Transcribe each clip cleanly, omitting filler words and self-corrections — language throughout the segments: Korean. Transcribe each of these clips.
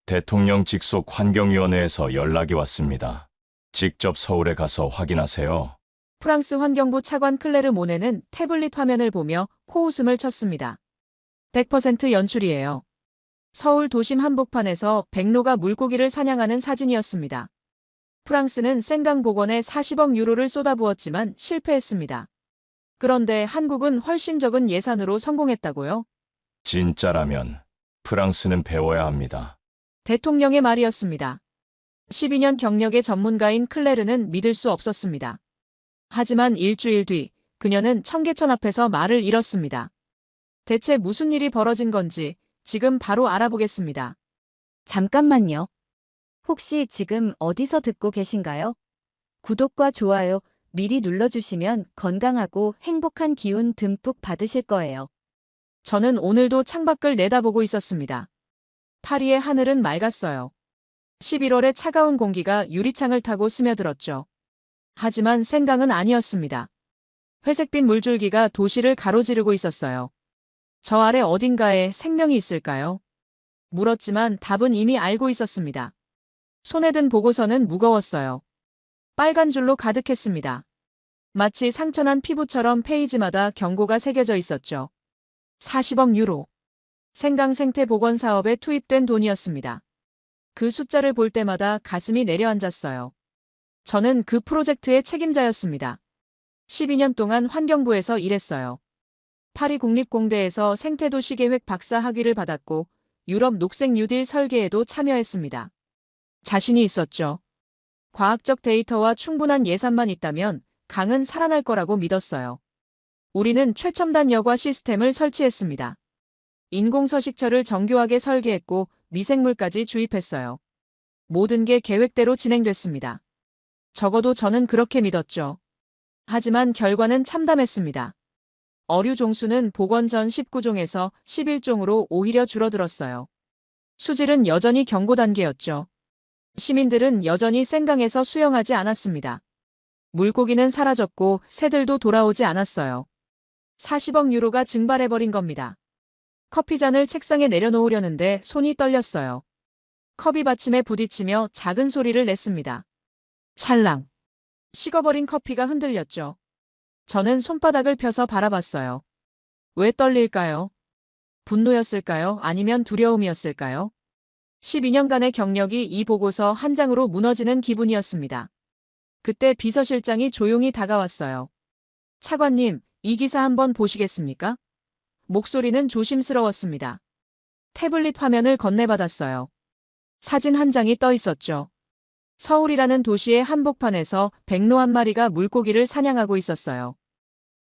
대통령 직속 환경위원회에서 연락이 왔습니다. 직접 서울에 가서 확인하세요. 프랑스 환경부 차관 클레르 모네는 태블릿 화면을 보며 코웃음을 쳤습니다. 100% 연출이에요. 서울 도심 한복판에서 백로가 물고기를 사냥하는 사진이었습니다. 프랑스는 생강 복원에 40억 유로를 쏟아부었지만 실패했습니다. 그런데 한국은 훨씬 적은 예산으로 성공했다고요? 진짜라면 프랑스는 배워야 합니다. 대통령의 말이었습니다. 12년 경력의 전문가인 클레르는 믿을 수 없었습니다. 하지만 일주일 뒤 그녀는 청계천 앞에서 말을 잃었습니다. 대체 무슨 일이 벌어진 건지 지금 바로 알아보겠습니다. 잠깐만요. 혹시 지금 어디서 듣고 계신가요? 구독과 좋아요 미리 눌러주시면 건강하고 행복한 기운 듬뿍 받으실 거예요. 저는 오늘도 창밖을 내다보고 있었습니다. 파리의 하늘은 맑았어요. 11월의 차가운 공기가 유리창을 타고 스며들었죠. 하지만 생강은 아니었습니다. 회색빛 물줄기가 도시를 가로지르고 있었어요. 저 아래 어딘가에 생명이 있을까요? 물었지만 답은 이미 알고 있었습니다. 손에 든 보고서는 무거웠어요. 빨간 줄로 가득했습니다. 마치 상처난 피부처럼 페이지마다 경고가 새겨져 있었죠. 40억 유로. 생강 생태 복원 사업에 투입된 돈이었습니다. 그 숫자를 볼 때마다 가슴이 내려앉았어요. 저는 그 프로젝트의 책임자였습니다. 12년 동안 환경부에서 일했어요. 파리 국립공대에서 생태도시 계획 박사 학위를 받았고 유럽 녹색 뉴딜 설계에도 참여했습니다. 자신이 있었죠. 과학적 데이터와 충분한 예산만 있다면 강은 살아날 거라고 믿었어요. 우리는 최첨단 여과 시스템을 설치했습니다. 인공서식처를 정교하게 설계했고 미생물까지 주입했어요. 모든 게 계획대로 진행됐습니다. 적어도 저는 그렇게 믿었죠. 하지만 결과는 참담했습니다. 어류 종수는 복원 전 19종에서 11종으로 오히려 줄어들었어요. 수질은 여전히 경고 단계였죠. 시민들은 여전히 생강에서 수영하지 않았습니다. 물고기는 사라졌고 새들도 돌아오지 않았어요. 40억 유로가 증발해버린 겁니다. 커피잔을 책상에 내려놓으려는데 손이 떨렸어요. 컵이 받침에 부딪히며 작은 소리를 냈습니다. 찰랑. 식어버린 커피가 흔들렸죠. 저는 손바닥을 펴서 바라봤어요. 왜 떨릴까요? 분노였을까요? 아니면 두려움이었을까요? 12년간의 경력이 이 보고서 한 장으로 무너지는 기분이었습니다. 그때 비서실장이 조용히 다가왔어요. 차관님, 이 기사 한번 보시겠습니까? 목소리는 조심스러웠습니다. 태블릿 화면을 건네받았어요. 사진 한 장이 떠 있었죠. 서울이라는 도시의 한복판에서 백로 한 마리가 물고기를 사냥하고 있었어요.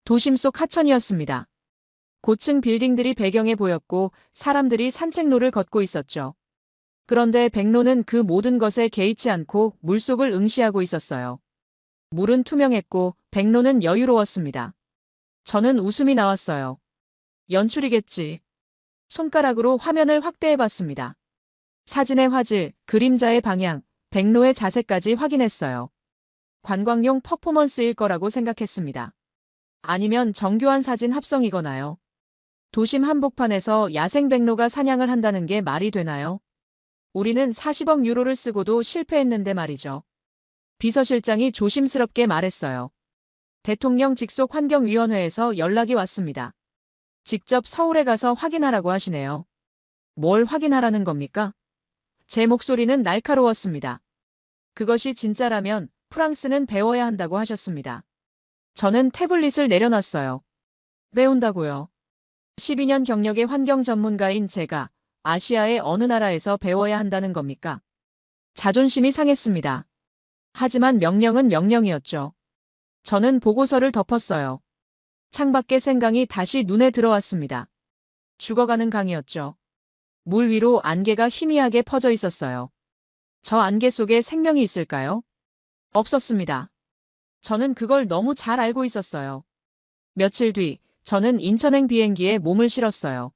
도심 속 하천이었습니다. 고층 빌딩들이 배경에 보였고 사람들이 산책로를 걷고 있었죠. 그런데 백로는 그 모든 것에 개의치 않고 물속을 응시하고 있었어요. 물은 투명했고 백로는 여유로웠습니다. 저는 웃음이 나왔어요. 연출이겠지. 손가락으로 화면을 확대해봤습니다. 사진의 화질, 그림자의 방향, 백로의 자세까지 확인했어요. 관광용 퍼포먼스일 거라고 생각했습니다. 아니면 정교한 사진 합성이거나요. 도심 한복판에서 야생 백로가 사냥을 한다는 게 말이 되나요? 우리는 40억 유로를 쓰고도 실패했는데 말이죠. 비서실장이 조심스럽게 말했어요. 대통령 직속 환경위원회에서 연락이 왔습니다. 직접 서울에 가서 확인하라고 하시네요. 뭘 확인하라는 겁니까? 제 목소리는 날카로웠습니다. 그것이 진짜라면 프랑스는 배워야 한다고 하셨습니다. 저는 태블릿을 내려놨어요. 배운다고요. 12년 경력의 환경 전문가인 제가 아시아의 어느 나라에서 배워야 한다는 겁니까? 자존심이 상했습니다. 하지만 명령은 명령이었죠. 저는 보고서를 덮었어요. 창밖의 생강이 다시 눈에 들어왔습니다. 죽어가는 강이었죠. 물 위로 안개가 희미하게 퍼져 있었어요. 저 안개 속에 생명이 있을까요? 없었습니다. 저는 그걸 너무 잘 알고 있었어요. 며칠 뒤 저는 인천행 비행기에 몸을 실었어요.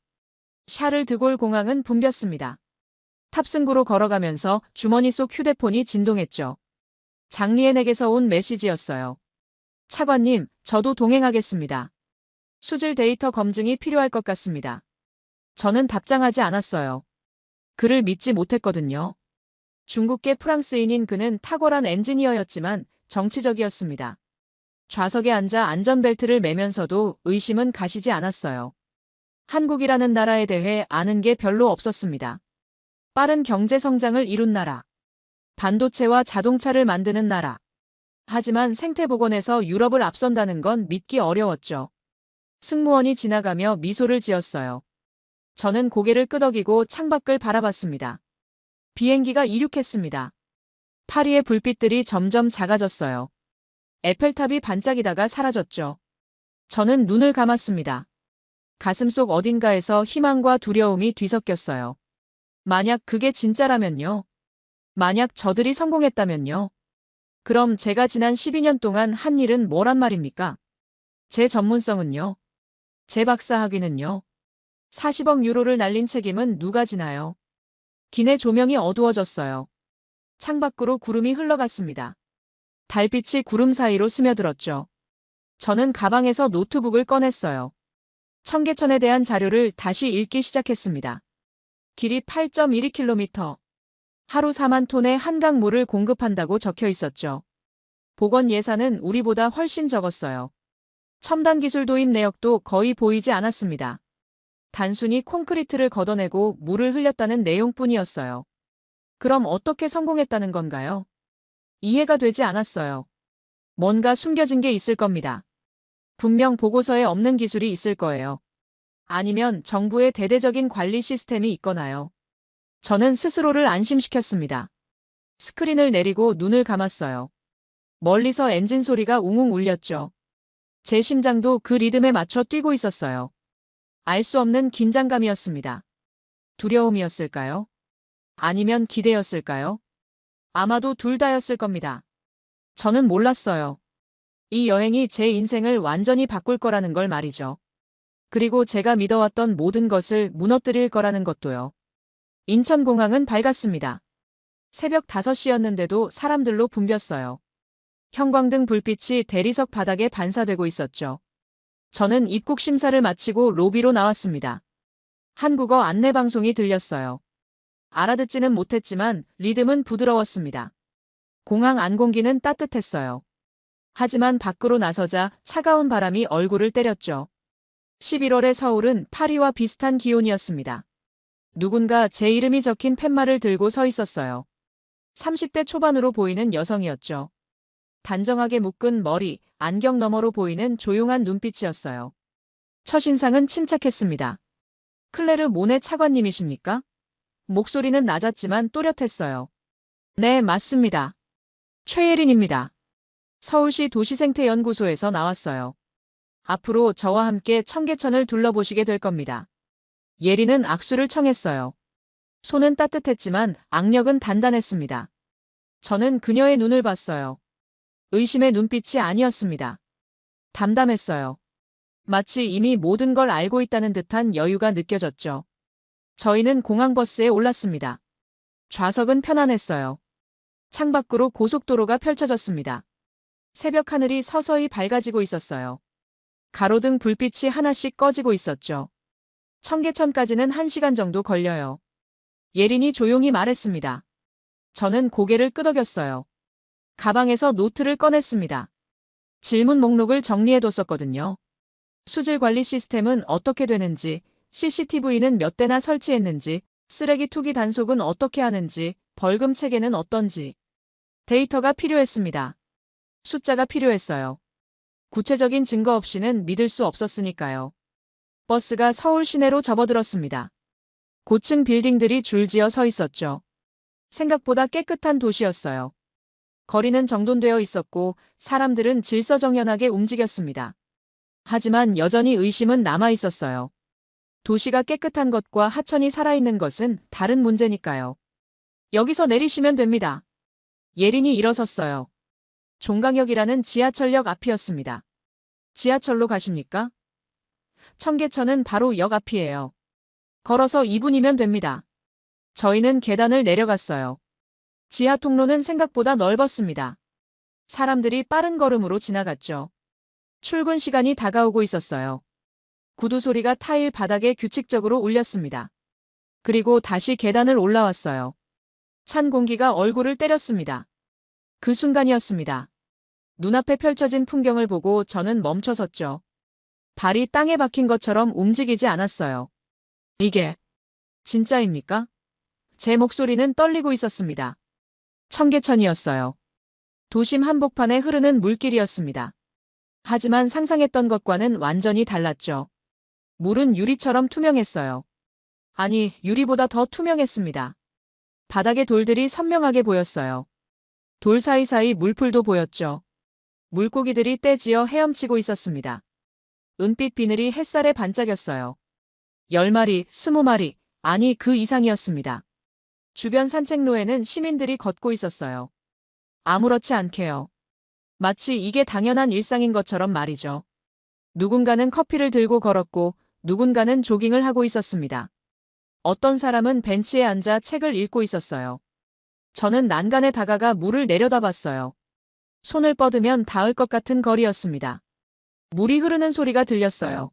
샤를 드골 공항은 붐볐습니다. 탑승구로 걸어가면서 주머니 속 휴대폰이 진동했죠. 장리엔에게서 온 메시지였어요. 차관님, 저도 동행하겠습니다. 수질 데이터 검증이 필요할 것 같습니다. 저는 답장하지 않았어요. 그를 믿지 못했거든요. 중국계 프랑스인인 그는 탁월한 엔지니어였지만 정치적이었습니다. 좌석에 앉아 안전벨트를 매면서도 의심은 가시지 않았어요. 한국이라는 나라에 대해 아는 게 별로 없었습니다. 빠른 경제 성장을 이룬 나라. 반도체와 자동차를 만드는 나라. 하지만 생태보건에서 유럽을 앞선다는 건 믿기 어려웠죠. 승무원이 지나가며 미소를 지었어요. 저는 고개를 끄덕이고 창밖을 바라봤습니다. 비행기가 이륙했습니다. 파리의 불빛들이 점점 작아졌어요. 에펠탑이 반짝이다가 사라졌죠. 저는 눈을 감았습니다. 가슴속 어딘가에서 희망과 두려움이 뒤섞였어요. 만약 그게 진짜라면요? 만약 저들이 성공했다면요? 그럼 제가 지난 12년 동안 한 일은 뭐란 말입니까? 제 전문성은요? 제 박사학위는요? 40억 유로를 날린 책임은 누가 지나요? 기내 조명이 어두워졌어요. 창밖으로 구름이 흘러갔습니다. 달빛이 구름 사이로 스며들었죠. 저는 가방에서 노트북을 꺼냈어요. 청계천에 대한 자료를 다시 읽기 시작했습니다. 길이 8.12km. 하루 4만 톤의 한강물을 공급한다고 적혀 있었죠. 보건 예산은 우리보다 훨씬 적었어요. 첨단 기술 도입 내역도 거의 보이지 않았습니다. 단순히 콘크리트를 걷어내고 물을 흘렸다는 내용뿐이었어요. 그럼 어떻게 성공했다는 건가요? 이해가 되지 않았어요. 뭔가 숨겨진 게 있을 겁니다. 분명 보고서에 없는 기술이 있을 거예요. 아니면 정부의 대대적인 관리 시스템이 있거나요. 저는 스스로를 안심시켰습니다. 스크린을 내리고 눈을 감았어요. 멀리서 엔진 소리가 웅웅 울렸죠. 제 심장도 그 리듬에 맞춰 뛰고 있었어요. 알 수 없는 긴장감이었습니다. 두려움이었을까요? 아니면 기대였을까요? 아마도 둘 다였을 겁니다. 저는 몰랐어요. 이 여행이 제 인생을 완전히 바꿀 거라는 걸 말이죠. 그리고 제가 믿어왔던 모든 것을 무너뜨릴 거라는 것도요. 인천공항은 밝았습니다. 새벽 5시였는데도 사람들로 붐볐어요. 형광등 불빛이 대리석 바닥에 반사되고 있었죠. 저는 입국 심사를 마치고 로비로 나왔습니다. 한국어 안내방송이 들렸어요. 알아듣지는 못했지만 리듬은 부드러웠습니다. 공항 안 공기는 따뜻했어요. 하지만 밖으로 나서자 차가운 바람이 얼굴을 때렸죠. 11월의 서울은 파리와 비슷한 기온이었습니다. 누군가 제 이름이 적힌 팻말을 들고 서 있었어요. 30대 초반으로 보이는 여성이었죠. 단정하게 묶은 머리, 안경 너머로 보이는 조용한 눈빛이었어요. 첫인상은 침착했습니다. 클레르 모네 차관님이십니까? 목소리는 낮았지만 또렷했어요. 네, 맞습니다. 최예린입니다. 서울시 도시생태연구소에서 나왔어요. 앞으로 저와 함께 청계천을 둘러보시게 될 겁니다. 예린은 악수를 청했어요. 손은 따뜻했지만 악력은 단단했습니다. 저는 그녀의 눈을 봤어요. 의심의 눈빛이 아니었습니다. 담담했어요. 마치 이미 모든 걸 알고 있다는 듯한 여유가 느껴졌죠. 저희는 공항버스에 올랐습니다. 좌석은 편안했어요. 창밖으로 고속도로가 펼쳐졌습니다. 새벽 하늘이 서서히 밝아지고 있었어요. 가로등 불빛이 하나씩 꺼지고 있었죠. 청계천까지는 1시간 정도 걸려요. 예린이 조용히 말했습니다. 저는 고개를 끄덕였어요. 가방에서 노트를 꺼냈습니다. 질문 목록을 정리해뒀었거든요. 수질 관리 시스템은 어떻게 되는지, CCTV는 몇 대나 설치했는지, 쓰레기 투기 단속은 어떻게 하는지, 벌금 체계는 어떤지. 데이터가 필요했습니다. 숫자가 필요했어요. 구체적인 증거 없이는 믿을 수 없었으니까요. 버스가 서울 시내로 접어들었습니다. 고층 빌딩들이 줄지어 서 있었죠. 생각보다 깨끗한 도시였어요. 거리는 정돈되어 있었고 사람들은 질서정연하게 움직였습니다. 하지만 여전히 의심은 남아 있었어요. 도시가 깨끗한 것과 하천이 살아있는 것은 다른 문제니까요. 여기서 내리시면 됩니다. 예린이 일어섰어요. 종강역이라는 지하철역 앞이었습니다. 지하철로 가십니까? 청계천은 바로 역 앞이에요. 걸어서 2분이면 됩니다. 저희는 계단을 내려갔어요. 지하 통로는 생각보다 넓었습니다. 사람들이 빠른 걸음으로 지나갔죠. 출근 시간이 다가오고 있었어요. 구두 소리가 타일 바닥에 규칙적으로 울렸습니다. 그리고 다시 계단을 올라왔어요. 찬 공기가 얼굴을 때렸습니다. 그 순간이었습니다. 눈앞에 펼쳐진 풍경을 보고 저는 멈춰섰죠. 발이 땅에 박힌 것처럼 움직이지 않았어요. 이게 진짜입니까? 제 목소리는 떨리고 있었습니다. 청계천이었어요. 도심 한복판에 흐르는 물길이었습니다. 하지만 상상했던 것과는 완전히 달랐죠. 물은 유리처럼 투명했어요. 아니, 유리보다 더 투명했습니다. 바닥의 돌들이 선명하게 보였어요. 돌 사이사이 물풀도 보였죠. 물고기들이 떼지어 헤엄치고 있었습니다. 은빛 비늘이 햇살에 반짝였어요. 10마리, 20마리, 아니 그 이상이었습니다. 주변 산책로에는 시민들이 걷고 있었어요. 아무렇지 않게요. 마치 이게 당연한 일상인 것처럼 말이죠. 누군가는 커피를 들고 걸었고 누군가는 조깅을 하고 있었습니다. 어떤 사람은 벤치에 앉아 책을 읽고 있었어요. 저는 난간에 다가가 물을 내려다봤어요. 손을 뻗으면 닿을 것 같은 거리였습니다. 물이 흐르는 소리가 들렸어요.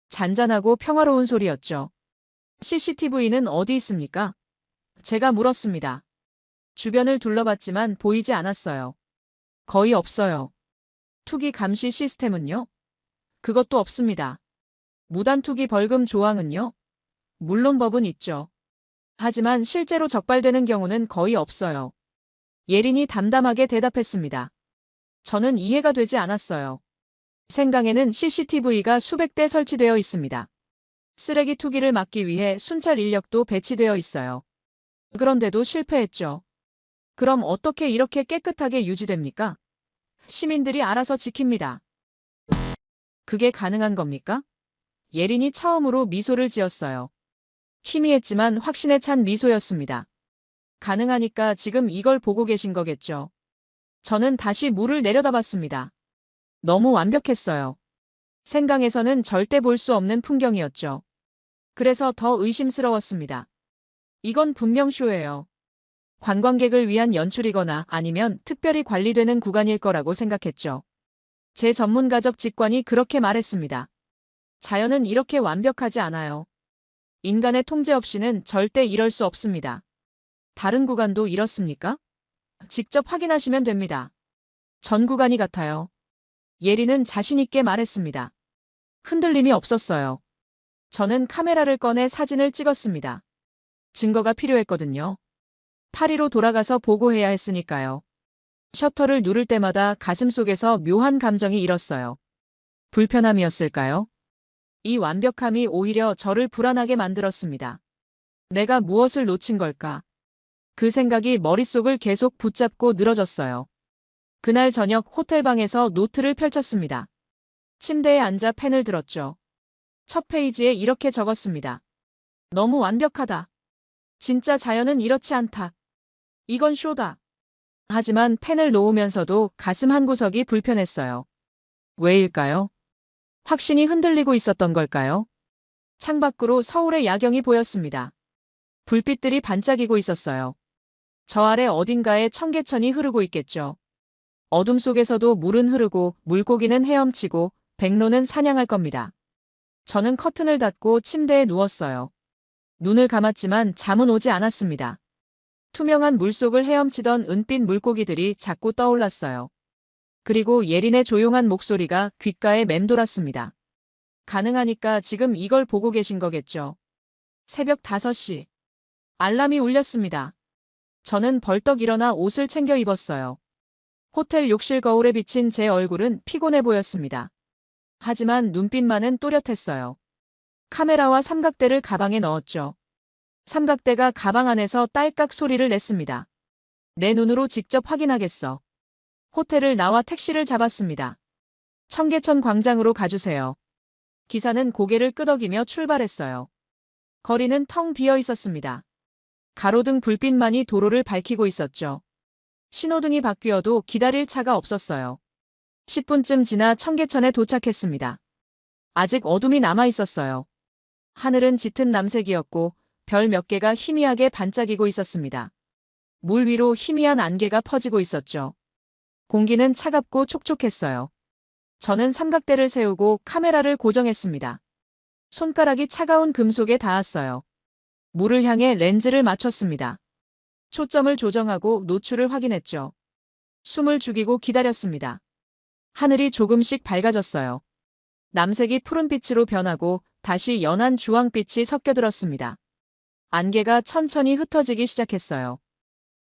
잔잔하고 평화로운 소리였죠. CCTV는 어디 있습니까? 제가 물었습니다. 주변을 둘러봤지만 보이지 않았어요. 거의 없어요. 투기 감시 시스템은요? 그것도 없습니다. 무단 투기 벌금 조항은요? 물론 법은 있죠. 하지만 실제로 적발되는 경우는 거의 없어요. 예린이 담담하게 대답했습니다. 저는 이해가 되지 않았어요. 생강에는 CCTV가 수백 대 설치되어 있습니다. 쓰레기 투기를 막기 위해 순찰 인력도 배치되어 있어요. 그런데도 실패했죠. 그럼 어떻게 이렇게 깨끗하게 유지됩니까? 시민들이 알아서 지킵니다. 그게 가능한 겁니까? 예린이 처음으로 미소를 지었어요. 희미했지만 확신에 찬 미소였습니다. 가능하니까 지금 이걸 보고 계신 거겠죠. 저는 다시 물을 내려다봤습니다. 너무 완벽했어요. 생강에서는 절대 볼 수 없는 풍경이었죠. 그래서 더 의심스러웠습니다. 이건 분명 쇼예요. 관광객을 위한 연출이거나 아니면 특별히 관리되는 구간일 거라고 생각했죠. 제 전문가적 직관이 그렇게 말했습니다. 자연은 이렇게 완벽하지 않아요. 인간의 통제 없이는 절대 이럴 수 없습니다. 다른 구간도 이렇습니까? 직접 확인하시면 됩니다. 전 구간이 같아요. 예린은 자신있게 말했습니다. 흔들림이 없었어요. 저는 카메라를 꺼내 사진을 찍었습니다. 증거가 필요했거든요. 파리로 돌아가서 보고해야 했으니까요. 셔터를 누를 때마다 가슴속에서 묘한 감정이 일었어요. 불편함이었을까요? 이 완벽함이 오히려 저를 불안하게 만들었습니다. 내가 무엇을 놓친 걸까? 그 생각이 머릿속을 계속 붙잡고 늘어졌어요. 그날 저녁 호텔방에서 노트를 펼쳤습니다. 침대에 앉아 펜을 들었죠. 첫 페이지에 이렇게 적었습니다. 너무 완벽하다. 진짜 자연은 이렇지 않다. 이건 쇼다. 하지만 펜을 놓으면서도 가슴 한구석이 불편했어요. 왜일까요? 확신이 흔들리고 있었던 걸까요? 창밖으로 서울의 야경이 보였습니다. 불빛들이 반짝이고 있었어요. 저 아래 어딘가에 청계천이 흐르고 있겠죠. 어둠 속에서도 물은 흐르고 물고기는 헤엄치고 백로는 사냥할 겁니다. 저는 커튼을 닫고 침대에 누웠어요. 눈을 감았지만 잠은 오지 않았습니다. 투명한 물속을 헤엄치던 은빛 물고기들이 자꾸 떠올랐어요. 그리고 예린의 조용한 목소리가 귓가에 맴돌았습니다. 가능하니까 지금 이걸 보고 계신 거겠죠. 새벽 5시. 알람이 울렸습니다. 저는 벌떡 일어나 옷을 챙겨 입었어요. 호텔 욕실 거울에 비친 제 얼굴은 피곤해 보였습니다. 하지만 눈빛만은 또렷했어요. 카메라와 삼각대를 가방에 넣었죠. 삼각대가 가방 안에서 딸깍 소리를 냈습니다. 내 눈으로 직접 확인하겠어. 호텔을 나와 택시를 잡았습니다. 청계천 광장으로 가주세요. 기사는 고개를 끄덕이며 출발했어요. 거리는 텅 비어 있었습니다. 가로등 불빛만이 도로를 밝히고 있었죠. 신호등이 바뀌어도 기다릴 차가 없었어요. 10분쯤 지나 청계천에 도착했습니다. 아직 어둠이 남아 있었어요. 하늘은 짙은 남색이었고 별 몇 개가 희미하게 반짝이고 있었습니다. 물 위로 희미한 안개가 퍼지고 있었죠. 공기는 차갑고 촉촉했어요. 저는 삼각대를 세우고 카메라를 고정했습니다. 손가락이 차가운 금속에 닿았어요. 물을 향해 렌즈를 맞췄습니다. 초점을 조정하고 노출을 확인했죠. 숨을 죽이고 기다렸습니다. 하늘이 조금씩 밝아졌어요. 남색이 푸른빛으로 변하고 다시 연한 주황빛이 섞여들었습니다. 안개가 천천히 흩어지기 시작했어요.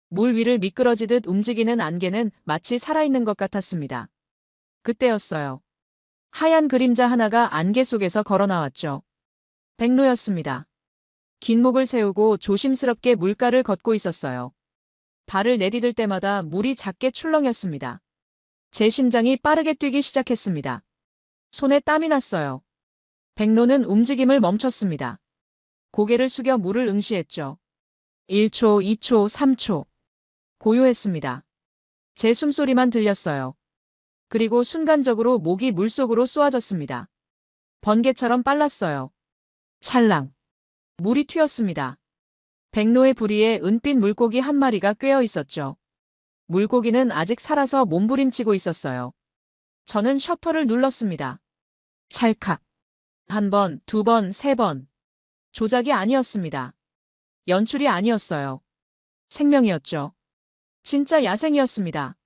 물 위를 미끄러지듯 움직이는 안개는 마치 살아있는 것 같았습니다. 그때였어요. 하얀 그림자 하나가 안개 속에서 걸어 나왔죠. 백로였습니다. 긴 목을 세우고 조심스럽게 물가를 걷고 있었어요. 발을 내디딜 때마다 물이 작게 출렁였습니다. 제 심장이 빠르게 뛰기 시작했습니다. 손에 땀이 났어요. 백로는 움직임을 멈췄습니다. 고개를 숙여 물을 응시했죠. 1초, 2초, 3초. 고요했습니다. 제 숨소리만 들렸어요. 그리고 순간적으로 목이 물속으로 쏘아졌습니다. 번개처럼 빨랐어요. 찰랑. 물이 튀었습니다. 백로의 부리에 은빛 물고기 한 마리가 꿰어 있었죠. 물고기는 아직 살아서 몸부림치고 있었어요. 저는 셔터를 눌렀습니다. 찰칵. 한 번, 두 번, 세 번. 조작이 아니었습니다. 연출이 아니었어요. 생명이었죠. 진짜 야생이었습니다.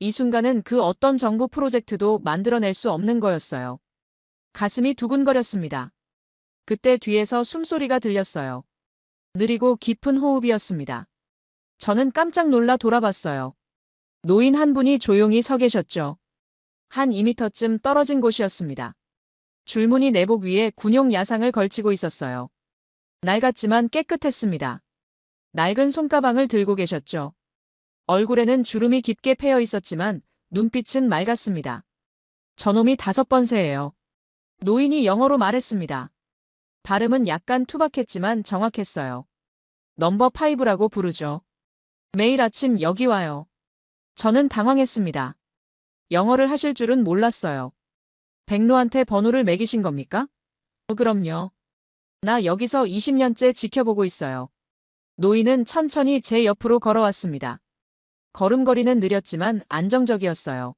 이 순간은 그 어떤 정부 프로젝트도 만들어낼 수 없는 거였어요. 가슴이 두근거렸습니다. 그때 뒤에서 숨소리가 들렸어요. 느리고 깊은 호흡이었습니다. 저는 깜짝 놀라 돌아봤어요. 노인 한 분이 조용히 서 계셨죠. 한 2미터쯤 떨어진 곳이었습니다. 줄무늬 내복 위에 군용 야상을 걸치고 있었어요. 낡았지만 깨끗했습니다. 낡은 손가방을 들고 계셨죠. 얼굴에는 주름이 깊게 패여 있었지만 눈빛은 맑았습니다. 저놈이 5번째예요. 노인이 영어로 말했습니다. 발음은 약간 투박했지만 정확했어요. 넘버 5라고 부르죠. 매일 아침 여기 와요. 저는 당황했습니다. 영어를 하실 줄은 몰랐어요. 백로한테 번호를 매기신 겁니까? 그럼요. 나 여기서 20년째 지켜보고 있어요. 노인은 천천히 제 옆으로 걸어왔습니다. 걸음걸이는 느렸지만 안정적이었어요.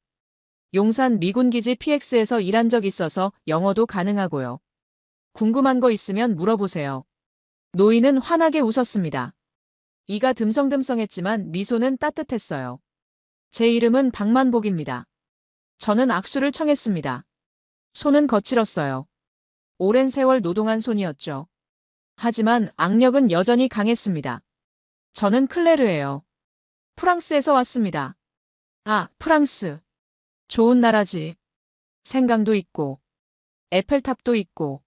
용산 미군기지 PX에서 일한 적 있어서 영어도 가능하고요. 궁금한 거 있으면 물어보세요. 노인은 환하게 웃었습니다. 이가 듬성듬성했지만 미소는 따뜻했어요. 제 이름은 박만복입니다. 저는 악수를 청했습니다. 손은 거칠었어요. 오랜 세월 노동한 손이었죠. 하지만 악력은 여전히 강했습니다. 저는 클레르예요. 프랑스에서 왔습니다. 아, 프랑스. 좋은 나라지. 생강도 있고, 에펠탑도 있고.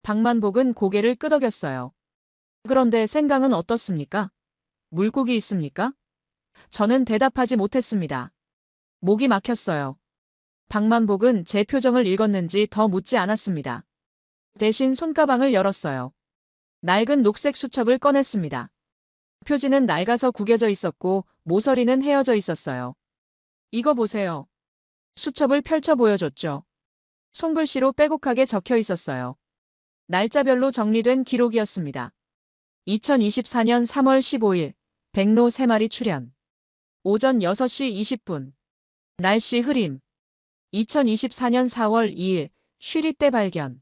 박만복은 고개를 끄덕였어요. 그런데 생강은 어떻습니까? 물고기 있습니까? 저는 대답하지 못했습니다. 목이 막혔어요. 박만복은 제 표정을 읽었는지 더 묻지 않았습니다. 대신 손가방을 열었어요. 낡은 녹색 수첩을 꺼냈습니다. 표지는 낡아서 구겨져 있었고 모서리는 헤어져 있었어요. 이거 보세요. 수첩을 펼쳐 보여줬죠. 손글씨로 빼곡하게 적혀 있었어요. 날짜별로 정리된 기록이었습니다. 2024년 3월 15일, 백로 3마리 출현. 오전 6시 20분. 날씨 흐림. 2024년 4월 2일, 쉬리떼 발견.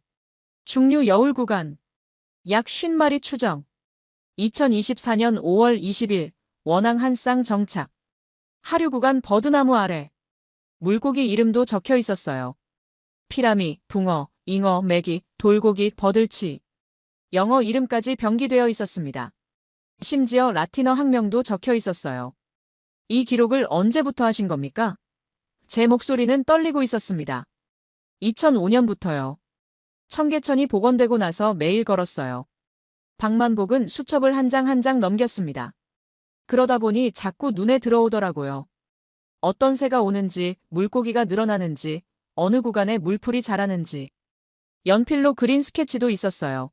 중류 여울 구간. 약 50마리 추정. 2024년 5월 20일, 원앙 한 쌍 정착. 하류 구간 버드나무 아래. 물고기 이름도 적혀 있었어요. 피라미, 붕어, 잉어, 메기, 돌고기, 버들치. 영어 이름까지 병기되어 있었습니다. 심지어 라틴어 학명도 적혀 있었어요. 이 기록을 언제부터 하신 겁니까? 제 목소리는 떨리고 있었습니다. 2005년부터요. 청계천이 복원되고 나서 매일 걸었어요. 박만복은 수첩을 한 장 한 장 넘겼습니다. 그러다 보니 자꾸 눈에 들어오더라고요. 어떤 새가 오는지, 물고기가 늘어나는지, 어느 구간에 물풀이 자라는지. 연필로 그린 스케치도 있었어요.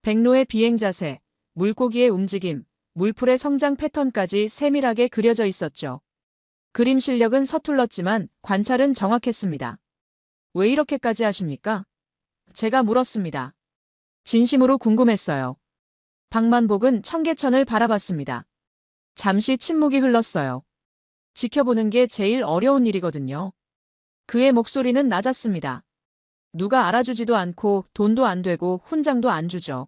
백로의 비행 자세, 물고기의 움직임, 물풀의 성장 패턴까지 세밀하게 그려져 있었죠. 그림 실력은 서툴렀지만 관찰은 정확했습니다. 왜 이렇게까지 하십니까? 제가 물었습니다. 진심으로 궁금했어요. 박만복은 청계천을 바라봤습니다. 잠시 침묵이 흘렀어요. 지켜보는 게 제일 어려운 일이거든요. 그의 목소리는 낮았습니다. 누가 알아주지도 않고 돈도 안 되고 훈장도 안 주죠.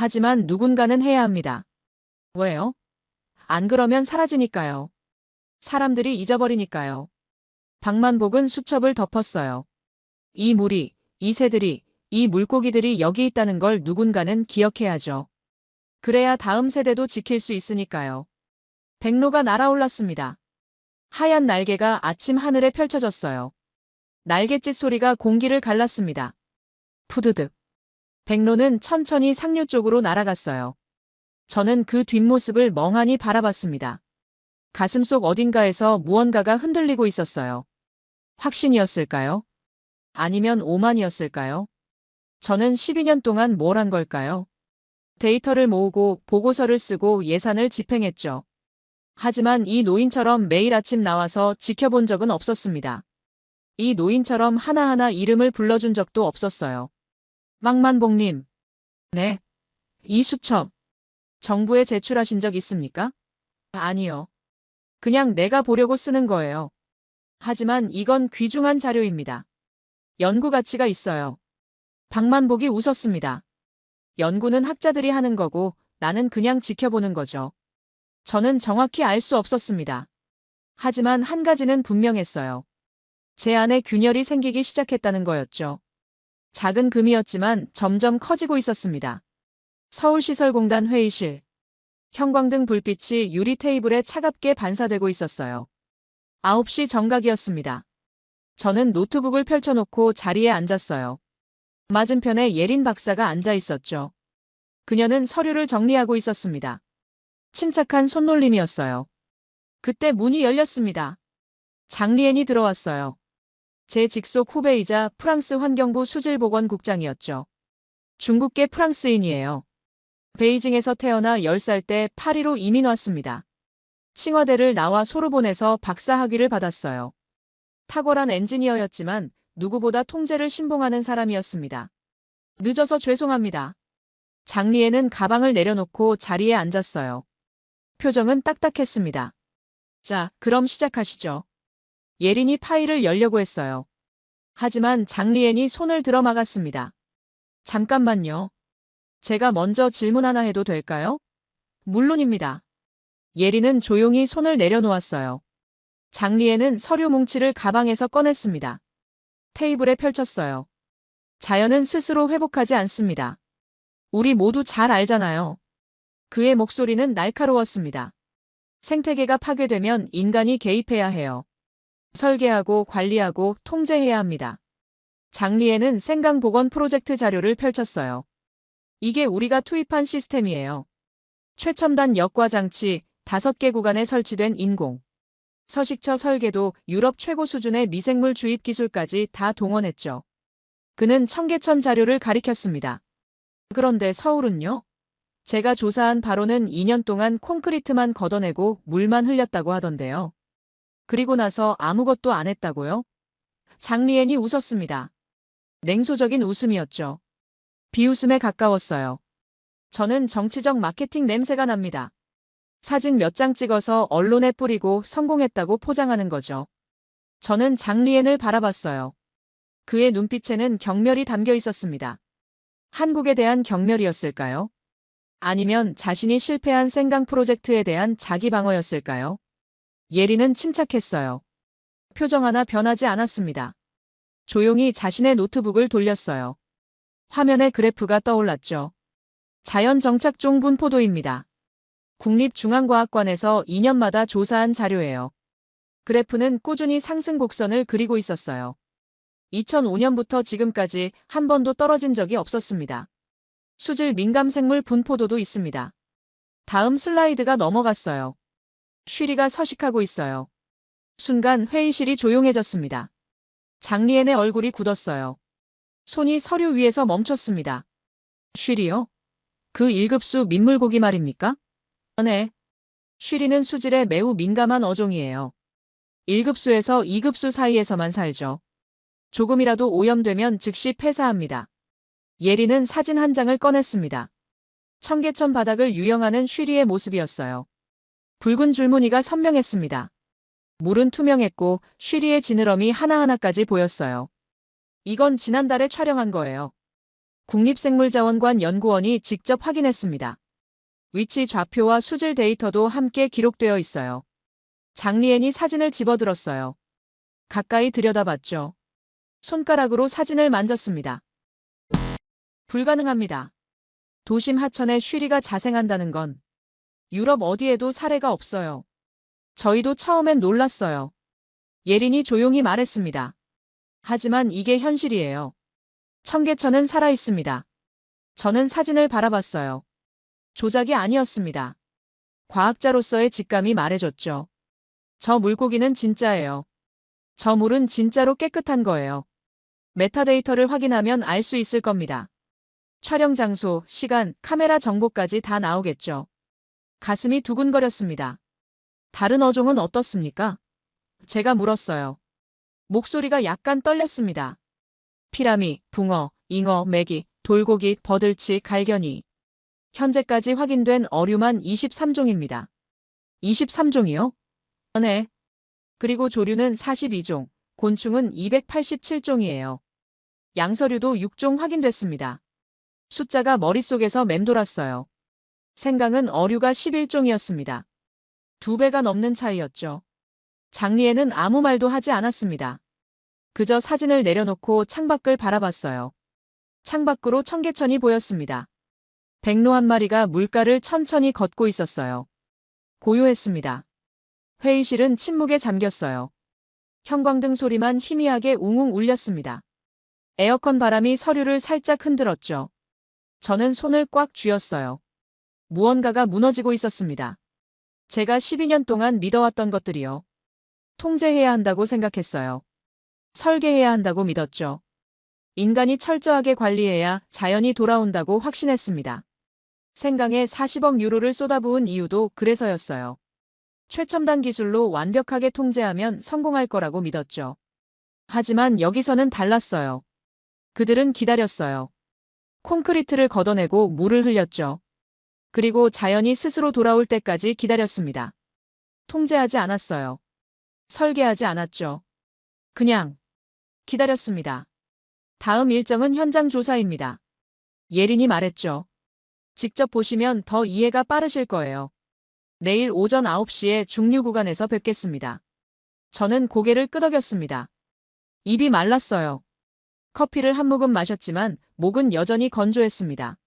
하지만 누군가는 해야 합니다. 왜요? 안 그러면 사라지니까요. 사람들이 잊어버리니까요. 박만복은 수첩을 덮었어요. 이 물이, 이 새들이, 이 물고기들이 여기 있다는 걸 누군가는 기억해야죠. 그래야 다음 세대도 지킬 수 있으니까요. 백로가 날아올랐습니다. 하얀 날개가 아침 하늘에 펼쳐졌어요. 날갯짓 소리가 공기를 갈랐습니다. 푸드득. 백로는 천천히 상류 쪽으로 날아갔어요. 저는 그 뒷모습을 멍하니 바라봤습니다. 가슴속 어딘가에서 무언가가 흔들리고 있었어요. 확신이었을까요? 아니면 오만이었을까요? 저는 12년 동안 뭘 한 걸까요? 데이터를 모으고 보고서를 쓰고 예산을 집행했죠. 하지만 이 노인처럼 매일 아침 나와서 지켜본 적은 없었습니다. 이 노인처럼 하나하나 이름을 불러준 적도 없었어요. 망만복님. 네. 이 수첩. 정부에 제출하신 적 있습니까? 아니요. 그냥 내가 보려고 쓰는 거예요. 하지만 이건 귀중한 자료입니다. 연구 가치가 있어요. 박만복이 웃었습니다. 연구는 학자들이 하는 거고 나는 그냥 지켜보는 거죠. 저는 정확히 알 수 없었습니다. 하지만 한 가지는 분명했어요. 제 안에 균열이 생기기 시작했다는 거였죠. 작은 금이었지만 점점 커지고 있었습니다. 서울시설공단 회의실. 형광등 불빛이 유리 테이블에 차갑게 반사되고 있었어요. 9시 정각이었습니다. 저는 노트북을 펼쳐놓고 자리에 앉았어요. 맞은편에 예린 박사가 앉아 있었죠. 그녀는 서류를 정리하고 있었습니다. 침착한 손놀림이었어요. 그때 문이 열렸습니다. 장리엔이 들어왔어요. 제 직속 후배이자 프랑스 환경부 수질보건국장이었죠. 중국계 프랑스인이에요. 베이징에서 태어나 10살 때 파리로 이민 왔습니다. 칭화대를 나와 소르본에서 박사학위를 받았어요. 탁월한 엔지니어였지만 누구보다 통제를 신봉하는 사람이었습니다. 늦어서 죄송합니다. 장리에는 가방을 내려놓고 자리에 앉았어요. 표정은 딱딱했습니다. 자, 그럼 시작하시죠. 예린이 파일을 열려고 했어요. 하지만 장리엔이 손을 들어 막았습니다. 잠깐만요. 제가 먼저 질문 하나 해도 될까요? 물론입니다. 예린은 조용히 손을 내려놓았어요. 장리엔은 서류 뭉치를 가방에서 꺼냈습니다. 테이블에 펼쳤어요. 자연은 스스로 회복하지 않습니다. 우리 모두 잘 알잖아요. 그의 목소리는 날카로웠습니다. 생태계가 파괴되면 인간이 개입해야 해요. 설계하고 관리하고 통제해야 합니다. 장리에는 생강보건 프로젝트 자료를 펼쳤어요. 이게 우리가 투입한 시스템이에요. 최첨단 역과 장치, 5개 구간에 설치된 인공 서식처 설계도 유럽 최고 수준의 미생물 주입 기술까지 다 동원했죠. 그는 청계천 자료를 가리켰습니다. 그런데 서울은요? 제가 조사한 바로는 2년 동안 콘크리트만 걷어내고 물만 흘렸다고 하던데요. 그리고 나서 아무것도 안 했다고요? 장리엔이 웃었습니다. 냉소적인 웃음이었죠. 비웃음에 가까웠어요. 저는 정치적 마케팅 냄새가 납니다. 사진 몇 장 찍어서 언론에 뿌리고 성공했다고 포장하는 거죠. 저는 장리엔을 바라봤어요. 그의 눈빛에는 경멸이 담겨 있었습니다. 한국에 대한 경멸이었을까요? 아니면 자신이 실패한 생강 프로젝트에 대한 자기 방어였을까요? 예린은 침착했어요. 표정 하나 변하지 않았습니다. 조용히 자신의 노트북을 돌렸어요. 화면에 그래프가 떠올랐죠. 자연 정착종 분포도입니다. 국립중앙과학관에서 2년마다 조사한 자료예요. 그래프는 꾸준히 상승 곡선을 그리고 있었어요. 2005년부터 지금까지 한 번도 떨어진 적이 없었습니다. 수질 민감 생물 분포도도 있습니다. 다음 슬라이드가 넘어갔어요. 쉬리가 서식하고 있어요. 순간 회의실이 조용해졌습니다. 장리엔의 얼굴이 굳었어요. 손이 서류 위에서 멈췄습니다. 쉬리요? 그 1급수 민물고기 말입니까? 네. 쉬리는 수질에 매우 민감한 어종이에요. 1급수에서 2급수 사이에서만 살죠. 조금이라도 오염되면 즉시 폐사합니다. 예린은 사진 한 장을 꺼냈습니다. 청계천 바닥을 유영하는 쉬리의 모습이었어요. 붉은 줄무늬가 선명했습니다. 물은 투명했고 쉬리의 지느러미 하나하나까지 보였어요. 이건 지난달에 촬영한 거예요. 국립생물자원관 연구원이 직접 확인했습니다. 위치 좌표와 수질 데이터도 함께 기록되어 있어요. 장리엔이 사진을 집어들었어요. 가까이 들여다봤죠. 손가락으로 사진을 만졌습니다. 불가능합니다. 도심 하천에 쉬리가 자생한다는 건 유럽 어디에도 사례가 없어요. 저희도 처음엔 놀랐어요. 예린이 조용히 말했습니다. 하지만 이게 현실이에요. 청계천은 살아있습니다. 저는 사진을 바라봤어요. 조작이 아니었습니다. 과학자로서의 직감이 말해줬죠. 저 물고기는 진짜예요. 저 물은 진짜로 깨끗한 거예요. 메타데이터를 확인하면 알 수 있을 겁니다. 촬영 장소, 시간, 카메라 정보까지 다 나오겠죠. 가슴이 두근거렸습니다. 다른 어종은 어떻습니까? 제가 물었어요. 목소리가 약간 떨렸습니다. 피라미, 붕어, 잉어, 메기, 돌고기, 버들치, 갈견이. 현재까지 확인된 어류만 23종입니다. 23종이요? 네. 그리고 조류는 42종, 곤충은 287종이에요. 양서류도 6종 확인됐습니다. 숫자가 머릿속에서 맴돌았어요. 생강은 어류가 11종이었습니다. 2배가 넘는 차이였죠. 장리에는 아무 말도 하지 않았습니다. 그저 사진을 내려놓고 창밖을 바라봤어요. 창밖으로 청계천이 보였습니다. 백로 한 마리가 물가를 천천히 걷고 있었어요. 고요했습니다. 회의실은 침묵에 잠겼어요. 형광등 소리만 희미하게 웅웅 울렸습니다. 에어컨 바람이 서류를 살짝 흔들었죠. 저는 손을 꽉 쥐었어요. 무언가가 무너지고 있었습니다. 제가 12년 동안 믿어왔던 것들이요. 통제해야 한다고 생각했어요. 설계해야 한다고 믿었죠. 인간이 철저하게 관리해야 자연이 돌아온다고 확신했습니다. 생강에 40억 유로를 쏟아부은 이유도 그래서였어요. 최첨단 기술로 완벽하게 통제하면 성공할 거라고 믿었죠. 하지만 여기서는 달랐어요. 그들은 기다렸어요. 콘크리트를 걷어내고 물을 흘렸죠. 그리고 자연이 스스로 돌아올 때까지 기다렸습니다. 통제하지 않았어요. 설계하지 않았죠. 그냥 기다렸습니다. 다음 일정은 현장 조사입니다. 예린이 말했죠. 직접 보시면 더 이해가 빠르실 거예요. 내일 오전 9시에 중류 구간에서 뵙겠습니다. 저는 고개를 끄덕였습니다. 입이 말랐어요. 커피를 한 모금 마셨지만 목은 여전히 건조했습니다.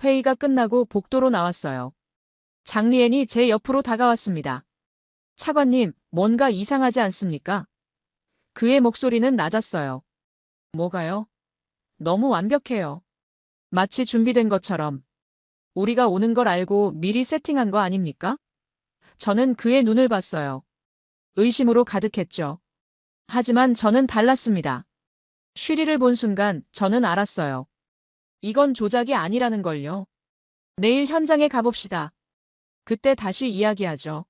회의가 끝나고 복도로 나왔어요. 장리엔이 제 옆으로 다가왔습니다. 차관님, 뭔가 이상하지 않습니까? 그의 목소리는 낮았어요. 뭐가요? 너무 완벽해요. 마치 준비된 것처럼. 우리가 오는 걸 알고 미리 세팅한 거 아닙니까? 저는 그의 눈을 봤어요. 의심으로 가득했죠. 하지만 저는 달랐습니다. 쉬리를 본 순간 저는 알았어요. 이건 조작이 아니라는 걸요. 내일 현장에 가봅시다. 그때 다시 이야기하죠.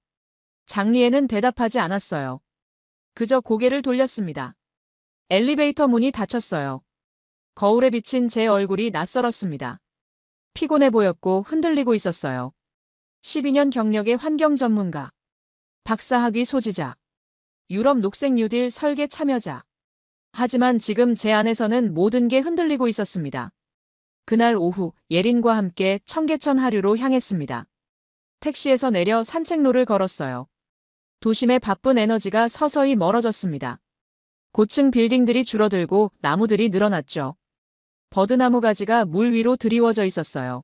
장리에는 대답하지 않았어요. 그저 고개를 돌렸습니다. 엘리베이터 문이 닫혔어요. 거울에 비친 제 얼굴이 낯설었습니다. 피곤해 보였고 흔들리고 있었어요. 12년 경력의 환경 전문가. 박사학위 소지자. 유럽 녹색 뉴딜 설계 참여자. 하지만 지금 제 안에서는 모든 게 흔들리고 있었습니다. 그날 오후 예린과 함께 청계천 하류로 향했습니다. 택시에서 내려 산책로를 걸었어요. 도심의 바쁜 에너지가 서서히 멀어졌습니다. 고층 빌딩들이 줄어들고 나무들이 늘어났죠. 버드나무 가지가 물 위로 드리워져 있었어요.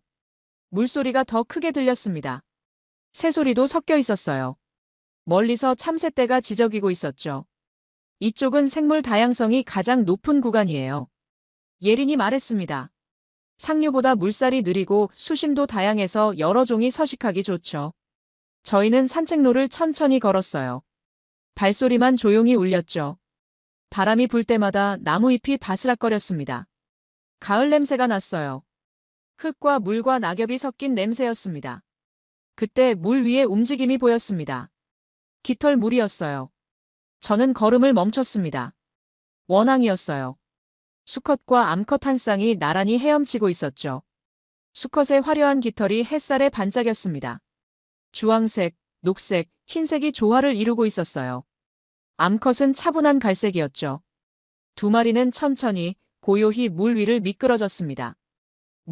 물소리가 더 크게 들렸습니다. 새소리도 섞여 있었어요. 멀리서 참새떼가 지저귀고 있었죠. 이쪽은 생물 다양성이 가장 높은 구간이에요. 예린이 말했습니다. 상류보다 물살이 느리고 수심도 다양해서 여러 종이 서식하기 좋죠. 저희는 산책로를 천천히 걸었어요. 발소리만 조용히 울렸죠. 바람이 불 때마다 나무잎이 바스락거렸습니다. 가을 냄새가 났어요. 흙과 물과 낙엽이 섞인 냄새였습니다. 그때 물 위에 움직임이 보였습니다. 깃털 물이었어요. 저는 걸음을 멈췄습니다. 원앙이었어요. 수컷과 암컷 한 쌍이 나란히 헤엄치고 있었죠. 수컷의 화려한 깃털이 햇살에 반짝였습니다. 주황색, 녹색, 흰색이 조화를 이루고 있었어요. 암컷은 차분한 갈색이었죠. 두 마리는 천천히 고요히 물 위를 미끄러졌습니다.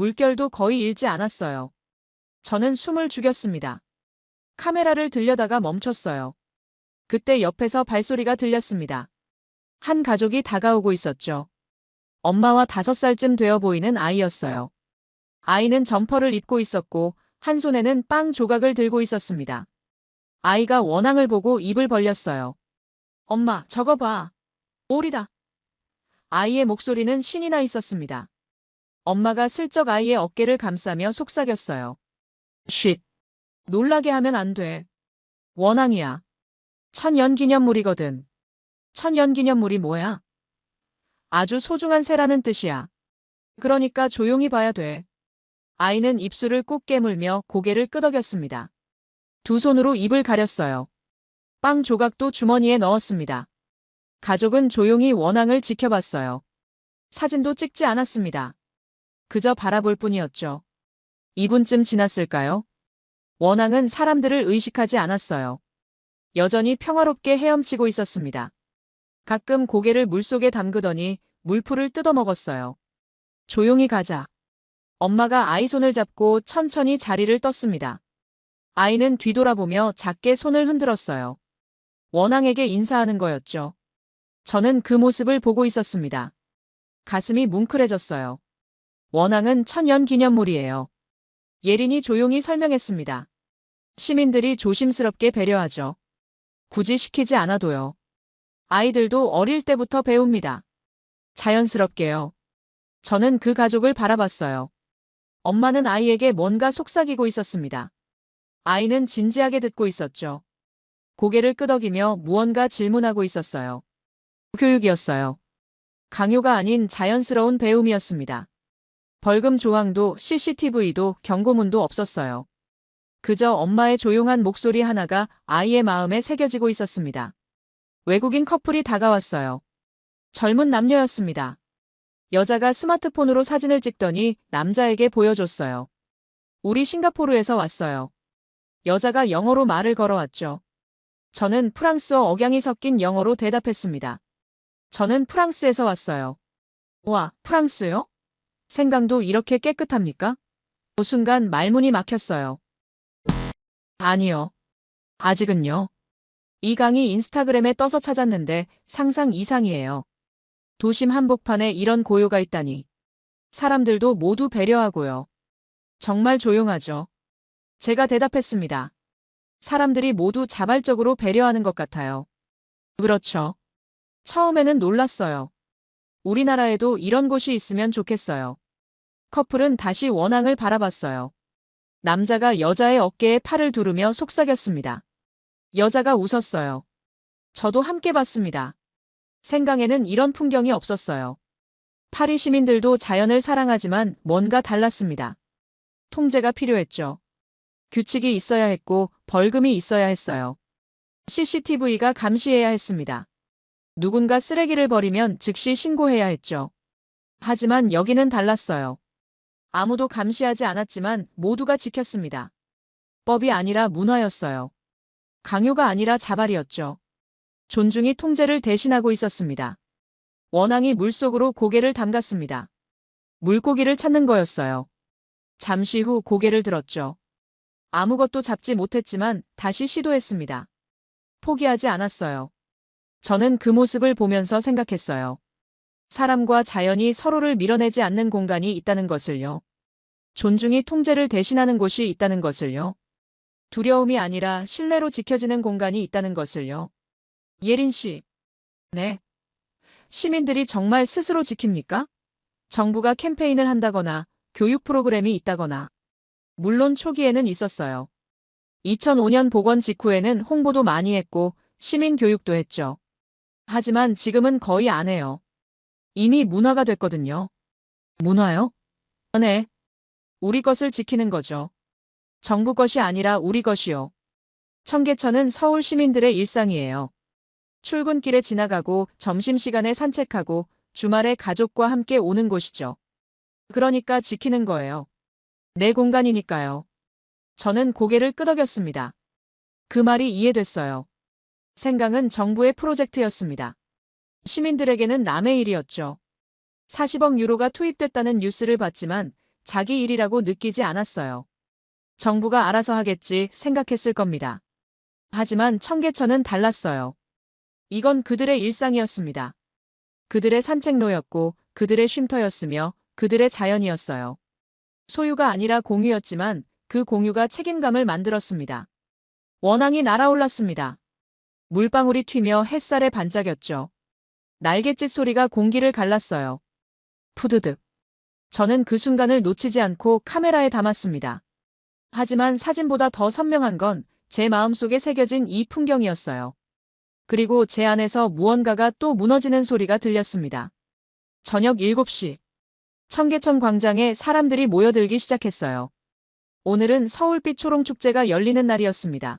물결도 거의 일지 않았어요. 저는 숨을 죽였습니다. 카메라를 들려다가 멈췄어요. 그때 옆에서 발소리가 들렸습니다. 한 가족이 다가오고 있었죠. 엄마와 5살쯤 되어 보이는 아이였어요. 아이는 점퍼를 입고 있었고 한 손에는 빵 조각을 들고 있었습니다. 아이가 원앙을 보고 입을 벌렸어요. 엄마, 저거 봐. 오리다. 아이의 목소리는 신이 나 있었습니다. 엄마가 슬쩍 아이의 어깨를 감싸며 속삭였어요. 쉿. 놀라게 하면 안 돼. 원앙이야. 천연기념물이거든. 천연기념물이 뭐야? 아주 소중한 새라는 뜻이야. 그러니까 조용히 봐야 돼. 아이는 입술을 꾹 깨물며 고개를 끄덕였습니다. 두 손으로 입을 가렸어요. 빵 조각도 주머니에 넣었습니다. 가족은 조용히 원앙을 지켜봤어요. 사진도 찍지 않았습니다. 그저 바라볼 뿐이었죠. 2분쯤 지났을까요? 원앙은 사람들을 의식하지 않았어요. 여전히 평화롭게 헤엄치고 있었습니다. 가끔 고개를 물속에 담그더니 물풀을 뜯어먹었어요. 조용히 가자. 엄마가 아이 손을 잡고 천천히 자리를 떴습니다. 아이는 뒤돌아보며 작게 손을 흔들었어요. 원앙에게 인사하는 거였죠. 저는 그 모습을 보고 있었습니다. 가슴이 뭉클해졌어요. 원앙은 천연기념물이에요. 예린이 조용히 설명했습니다. 시민들이 조심스럽게 배려하죠. 굳이 시키지 않아도요. 아이들도 어릴 때부터 배웁니다. 자연스럽게요. 저는 그 가족을 바라봤어요. 엄마는 아이에게 뭔가 속삭이고 있었습니다. 아이는 진지하게 듣고 있었죠. 고개를 끄덕이며 무언가 질문하고 있었어요. 교육이었어요. 강요가 아닌 자연스러운 배움이었습니다. 벌금 조항도 CCTV도 경고문도 없었어요. 그저 엄마의 조용한 목소리 하나가 아이의 마음에 새겨지고 있었습니다. 외국인 커플이 다가왔어요. 젊은 남녀였습니다. 여자가 스마트폰으로 사진을 찍더니 남자에게 보여줬어요. 우리 싱가포르에서 왔어요. 여자가 영어로 말을 걸어왔죠. 저는 프랑스어 억양이 섞인 영어로 대답했습니다. 저는 프랑스에서 왔어요. 와, 프랑스요? 생강도 이렇게 깨끗합니까? 그 순간 말문이 막혔어요. 아니요. 아직은요. 이 강이 인스타그램에 떠서 찾았는데 상상 이상이에요. 도심 한복판에 이런 고요가 있다니. 사람들도 모두 배려하고요. 정말 조용하죠. 제가 대답했습니다. 사람들이 모두 자발적으로 배려하는 것 같아요. 그렇죠. 처음에는 놀랐어요. 우리나라에도 이런 곳이 있으면 좋겠어요. 커플은 다시 원앙을 바라봤어요. 남자가 여자의 어깨에 팔을 두르며 속삭였습니다. 여자가 웃었어요. 저도 함께 봤습니다. 생강에는 이런 풍경이 없었어요. 파리 시민들도 자연을 사랑하지만 뭔가 달랐습니다. 통제가 필요했죠. 규칙이 있어야 했고 벌금이 있어야 했어요. CCTV가 감시해야 했습니다. 누군가 쓰레기를 버리면 즉시 신고해야 했죠. 하지만 여기는 달랐어요. 아무도 감시하지 않았지만 모두가 지켰습니다. 법이 아니라 문화였어요. 강요가 아니라 자발이었죠. 존중이 통제를 대신하고 있었습니다. 원앙이 물속으로 고개를 담갔습니다. 물고기를 찾는 거였어요. 잠시 후 고개를 들었죠. 아무것도 잡지 못했지만 다시 시도했습니다. 포기하지 않았어요. 저는 그 모습을 보면서 생각했어요. 사람과 자연이 서로를 밀어내지 않는 공간이 있다는 것을요. 존중이 통제를 대신하는 곳이 있다는 것을요. 두려움이 아니라 신뢰로 지켜지는 공간이 있다는 것을요. 예린 씨. 네. 시민들이 정말 스스로 지킵니까? 정부가 캠페인을 한다거나 교육 프로그램이 있다거나. 물론 초기에는 있었어요. 2005년 복원 직후에는 홍보도 많이 했고 시민 교육도 했죠. 하지만 지금은 거의 안 해요. 이미 문화가 됐거든요. 문화요? 네. 우리 것을 지키는 거죠. 정부 것이 아니라 우리 것이요. 청계천은 서울 시민들의 일상이에요. 출근길에 지나가고 점심시간에 산책하고 주말에 가족과 함께 오는 곳이죠. 그러니까 지키는 거예요. 내 공간이니까요. 저는 고개를 끄덕였습니다. 그 말이 이해됐어요. 생강은 정부의 프로젝트였습니다. 시민들에게는 남의 일이었죠. 40억 유로가 투입됐다는 뉴스를 봤지만 자기 일이라고 느끼지 않았어요. 정부가 알아서 하겠지 생각했을 겁니다. 하지만 청계천은 달랐어요. 이건 그들의 일상이었습니다. 그들의 산책로였고 그들의 쉼터였으며 그들의 자연이었어요. 소유가 아니라 공유였지만 그 공유가 책임감을 만들었습니다. 원앙이 날아올랐습니다. 물방울이 튀며 햇살에 반짝였죠. 날갯짓 소리가 공기를 갈랐어요. 푸드득. 저는 그 순간을 놓치지 않고 카메라에 담았습니다. 하지만 사진보다 더 선명한 건 제 마음속에 새겨진 이 풍경이었어요. 그리고 제 안에서 무언가가 또 무너지는 소리가 들렸습니다. 저녁 7시. 청계천 광장에 사람들이 모여들기 시작했어요. 오늘은 서울빛 초롱축제가 열리는 날이었습니다.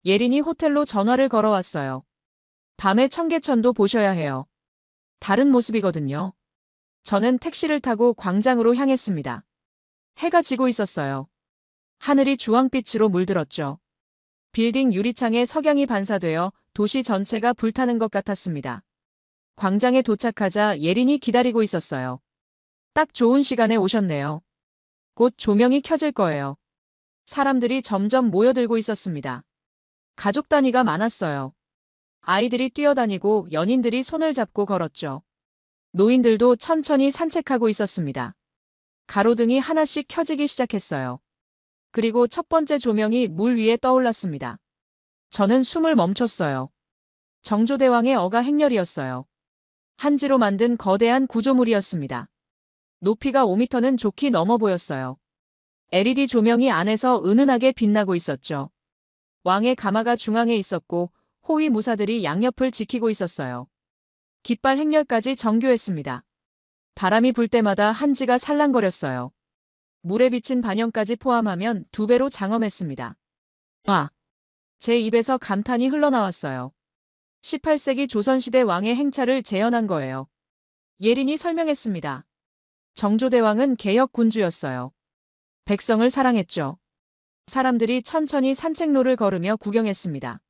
예린이 호텔로 전화를 걸어왔어요. 밤에 청계천도 보셔야 해요. 다른 모습이거든요. 저는 택시를 타고 광장으로 향했습니다. 해가 지고 있었어요. 하늘이 주황빛으로 물들었죠. 빌딩 유리창에 석양이 반사되어 도시 전체가 불타는 것 같았습니다. 광장에 도착하자 예린이 기다리고 있었어요. 딱 좋은 시간에 오셨네요. 곧 조명이 켜질 거예요. 사람들이 점점 모여들고 있었습니다. 가족 단위가 많았어요. 아이들이 뛰어다니고 연인들이 손을 잡고 걸었죠. 노인들도 천천히 산책하고 있었습니다. 가로등이 하나씩 켜지기 시작했어요. 그리고 첫 번째 조명이 물 위에 떠올랐습니다. 저는 숨을 멈췄어요. 정조대왕의 어가 행렬이었어요. 한지로 만든 거대한 구조물이었습니다. 높이가 5m는 좋게 넘어 보였어요. LED 조명이 안에서 은은하게 빛나고 있었죠. 왕의 가마가 중앙에 있었고 호위 무사들이 양옆을 지키고 있었어요. 깃발 행렬까지 정교했습니다. 바람이 불 때마다 한지가 살랑거렸어요. 물에 비친 반영까지 포함하면 2배로 장엄했습니다. 와! 제 입에서 감탄이 흘러나왔어요. 18세기 조선시대 왕의 행차를 재현한 거예요. 예린이 설명했습니다. 정조대왕은 개혁 군주였어요. 백성을 사랑했죠. 사람들이 천천히 산책로를 걸으며 구경했습니다.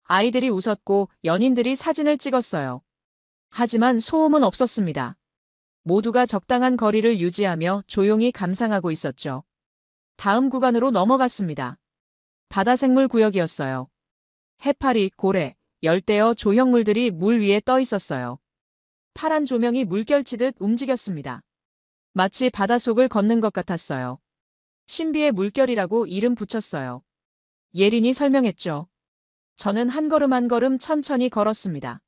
아이들이 웃었고 연인들이 사진을 찍었어요. 하지만 소음은 없었습니다. 모두가 적당한 거리를 유지하며 조용히 감상하고 있었죠. 다음 구간으로 넘어갔습니다. 바다생물 구역이었어요. 해파리, 고래, 열대어, 조형물들이 물 위에 떠 있었어요. 파란 조명이 물결치듯 움직였습니다. 마치 바닷속을 걷는 것 같았어요. 신비의 물결이라고 이름 붙였어요. 예린이 설명했죠. 저는 한 걸음 한 걸음 천천히 걸었습니다.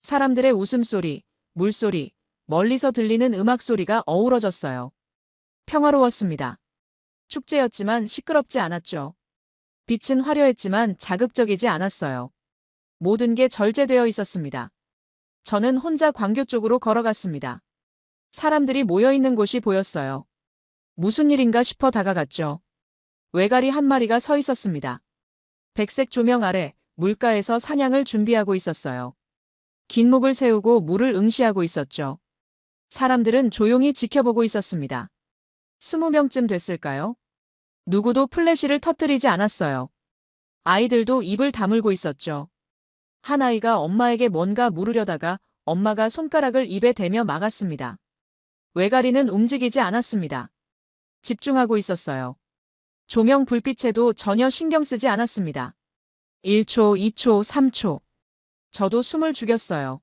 사람들의 웃음소리, 물소리, 멀리서 들리는 음악 소리가 어우러졌어요. 평화로웠습니다. 축제였지만 시끄럽지 않았죠. 빛은 화려했지만 자극적이지 않았어요. 모든 게 절제되어 있었습니다. 저는 혼자 광교 쪽으로 걸어갔습니다. 사람들이 모여있는 곳이 보였어요. 무슨 일인가 싶어 다가갔죠. 외가리 한 마리가 서 있었습니다. 백색 조명 아래 물가에서 사냥을 준비하고 있었어요. 긴 목을 세우고 물을 응시하고 있었죠. 사람들은 조용히 지켜보고 있었습니다. 20명쯤 됐을까요? 누구도 플래시를 터뜨리지 않았어요. 아이들도 입을 다물고 있었죠. 한 아이가 엄마에게 뭔가 물으려다가 엄마가 손가락을 입에 대며 막았습니다. 외가리는 움직이지 않았습니다. 집중하고 있었어요. 조명 불빛에도 전혀 신경 쓰지 않았습니다. 1초, 2초, 3초. 저도 숨을 죽였어요.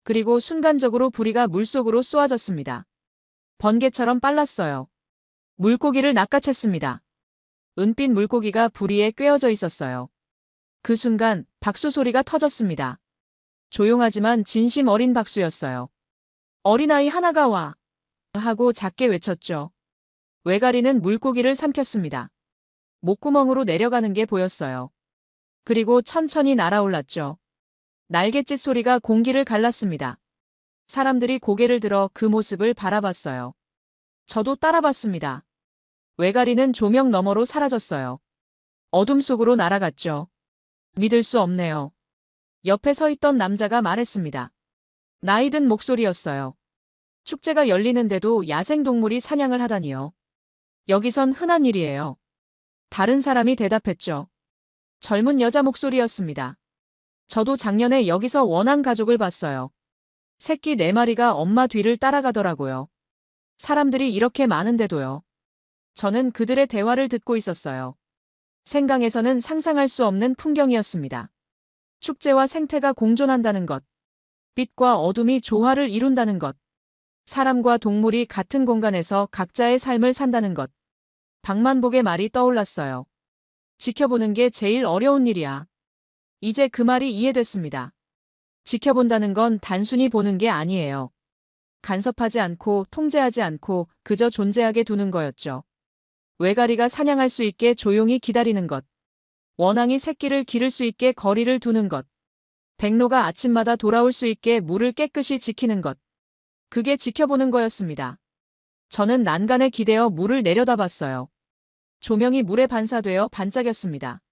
그리고 순간적으로 부리가 물속으로 쏘아졌습니다. 번개처럼 빨랐어요. 물고기를 낚아챘습니다. 은빛 물고기가 부리에 꿰어져 있었어요. 그 순간 박수 소리가 터졌습니다. 조용하지만 진심 어린 박수였어요. 어린아이 하나가 와! 하고 작게 외쳤죠. 외가리는 물고기를 삼켰습니다. 목구멍으로 내려가는 게 보였어요. 그리고 천천히 날아올랐죠. 날갯짓 소리가 공기를 갈랐습니다. 사람들이 고개를 들어 그 모습을 바라봤어요. 저도 따라봤습니다. 외가리는 조명 너머로 사라졌어요. 어둠 속으로 날아갔죠. 믿을 수 없네요. 옆에 서 있던 남자가 말했습니다. 나이든 목소리였어요. 축제가 열리는데도 야생동물이 사냥을 하다니요. 여기선 흔한 일이에요. 다른 사람이 대답했죠. 젊은 여자 목소리였습니다. 저도 작년에 여기서 원앙 가족을 봤어요. 새끼 4마리가 엄마 뒤를 따라가더라고요. 사람들이 이렇게 많은데도요. 저는 그들의 대화를 듣고 있었어요. 생강에서는 상상할 수 없는 풍경이었습니다. 축제와 생태가 공존한다는 것, 빛과 어둠이 조화를 이룬다는 것, 사람과 동물이 같은 공간에서 각자의 삶을 산다는 것. 방만복의 말이 떠올랐어요. 지켜보는 게 제일 어려운 일이야. 이제 그 말이 이해됐습니다. 지켜본다는 건 단순히 보는 게 아니에요. 간섭하지 않고 통제하지 않고 그저 존재하게 두는 거였죠. 외가리가 사냥할 수 있게 조용히 기다리는 것. 원앙이 새끼를 기를 수 있게 거리를 두는 것. 백로가 아침마다 돌아올 수 있게 물을 깨끗이 지키는 것. 그게 지켜보는 거였습니다. 저는 난간에 기대어 물을 내려다봤어요. 조명이 물에 반사되어 반짝였습니다.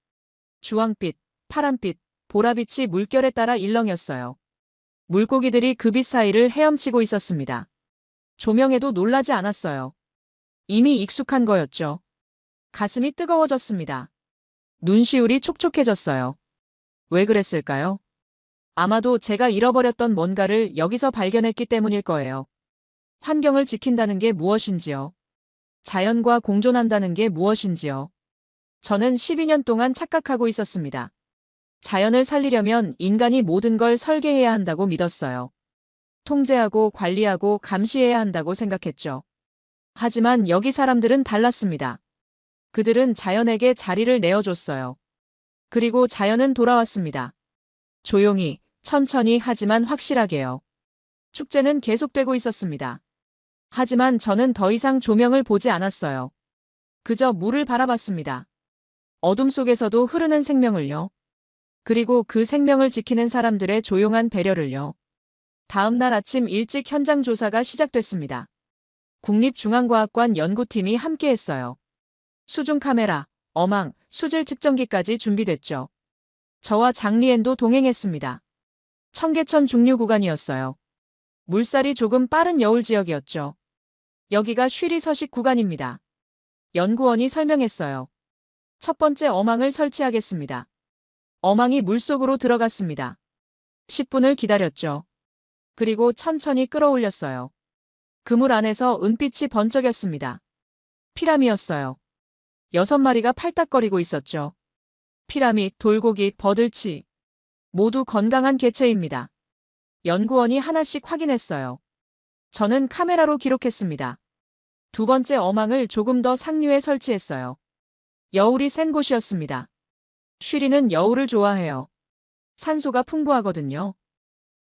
주황빛, 파란빛, 보라빛이 물결에 따라 일렁였어요. 물고기들이 그 빛 사이를 헤엄치고 있었습니다. 조명에도 놀라지 않았어요. 이미 익숙한 거였죠. 가슴이 뜨거워졌습니다. 눈시울이 촉촉해졌어요. 왜 그랬을까요? 아마도 제가 잃어버렸던 뭔가를 여기서 발견했기 때문일 거예요. 환경을 지킨다는 게 무엇인지요? 자연과 공존한다는 게 무엇인지요? 저는 12년 동안 착각하고 있었습니다. 자연을 살리려면 인간이 모든 걸 설계해야 한다고 믿었어요. 통제하고 관리하고 감시해야 한다고 생각했죠. 하지만 여기 사람들은 달랐습니다. 그들은 자연에게 자리를 내어줬어요. 그리고 자연은 돌아왔습니다. 조용히, 천천히 하지만 확실하게요. 축제는 계속되고 있었습니다. 하지만 저는 더 이상 조명을 보지 않았어요. 그저 물을 바라봤습니다. 어둠 속에서도 흐르는 생명을요. 그리고 그 생명을 지키는 사람들의 조용한 배려를요. 다음 날 아침 일찍 현장 조사가 시작됐습니다. 국립중앙과학관 연구팀이 함께했어요. 수중 카메라, 어망, 수질 측정기까지 준비됐죠. 저와 장리엔도 동행했습니다. 청계천 중류 구간이었어요. 물살이 조금 빠른 여울 지역이었죠. 여기가 쉬리 서식 구간입니다. 연구원이 설명했어요. 첫 번째 어망을 설치하겠습니다. 어망이 물속으로 들어갔습니다. 10분을 기다렸죠. 그리고 천천히 끌어올렸어요. 그물 안에서 은빛이 번쩍였습니다. 피라미였어요. 6마리가 팔딱거리고 있었죠. 피라미, 돌고기, 버들치. 모두 건강한 개체입니다. 연구원이 하나씩 확인했어요. 저는 카메라로 기록했습니다. 두 번째 어망을 조금 더 상류에 설치했어요. 여울이 센 곳이었습니다. 쉬리는 여울을 좋아해요. 산소가 풍부하거든요.